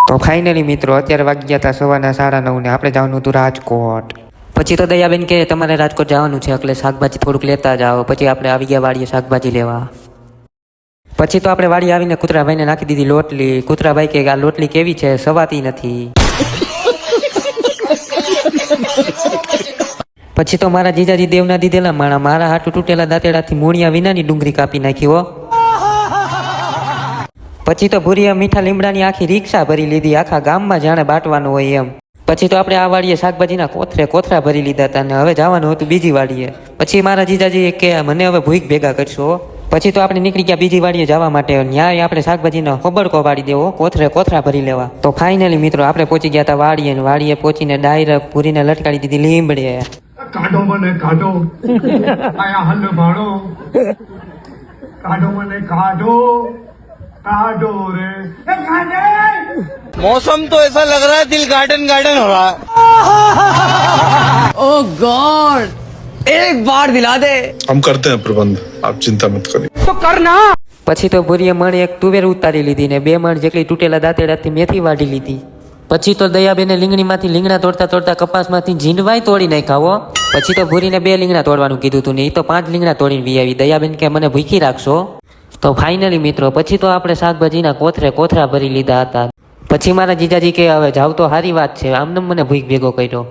તો ફાઇનલી મિત્રો અત્યારે વાગી ગયા હતા સવારના 9:30 ને આપણે જવાનું હતું રાજકોટ। પછી તો દયાબેન કે તમારે રાજકોટ જવાનું છે એટલે શાકભાજી થોડુંક લેતા જાઓ। પછી આપણે આવી ગયા વાડીએ શાકભાજી લેવા। પછી તો આપણે વાડી આવીને કૂતરાભાઈને નાખી દીધી લોટલી। કૂતરાભાઈ કે આ લોટલી કેવી છે, સવાતી નથી। પછી તો મારા જીજાજી દેવના દીધેલા માણા મારા હાટુ તૂટેલા દાંતેડાથી મૂળિયા વિનાની ડુંગળી કાપી નાખી હો। પછી તો ભૂરીએ મીઠા લીમડાની આખી રિક્ષા ભરી લીધી, આખા ગામમાં જાણે બાંટવાનું હોય એમ। પછી તો આપણે આ વાડીએ શાકભાજીના કોથરા ભરી લીધા હતા ને હવે જવાનું હતું બીજી વાડીએ। પછી મારા જીજાજી કે મને હવે ભૂખ ભેગા કરશો। પછી તો આપણે નીકળી ગયા બીજી વાડીએ જવા માટે। ન્યાય આપણે શાકભાજીનો ખબડકો વાળી દેવો, કોથરા ભરી લેવા। તો ફાઇનલી મિત્રો આપણે પહોંચી ગયા હતા વાડીએ। વાડીએ પહોંચીને ડાયરેક્ટ ભૂરીને લટકાડી દીધી લીમડે। કાઢો મને કાઢો, આયા હલ ભાડો, કાઢો મને કાઢો, काटो रे मौसम तो ऐसा लग रहा है दिल गार्डन गार्डन हो रहा है। ओह गॉड, एक बार दिला दे। हम करते हैं प्रबंध, आप चिंता मत करिए। तो करना। પછી તો ભૂરીએ મણ એક તુવેર ઉતારી લીધી ને 2 મણ જેટલી તૂટેલા દાંતેડાથી મેથી વાઢી લીધી। પછી તો દયાબેને લીંગણીમાંથી લીંગણા તોડતા કપાસમાંથી ઝીંડવાય તોડી નાખ્યા। પછી તો ભૂરીને 2 લીંગણા તોડવાનું કીધું હતું ને એ તો 5 લીંગણા તોડીને વી આવી। દયાબેન કે મને ભૂખી રાખશો। તો ફાઇનલી મિત્રો પછી તો આપણે શાકભાજીના કોથરા ભરી લીધા હતા। પછી મારા જીજાજી કે હવે જાવ તો સારી વાત છે, આમને મને ભૂખ ભેગો કર્યો।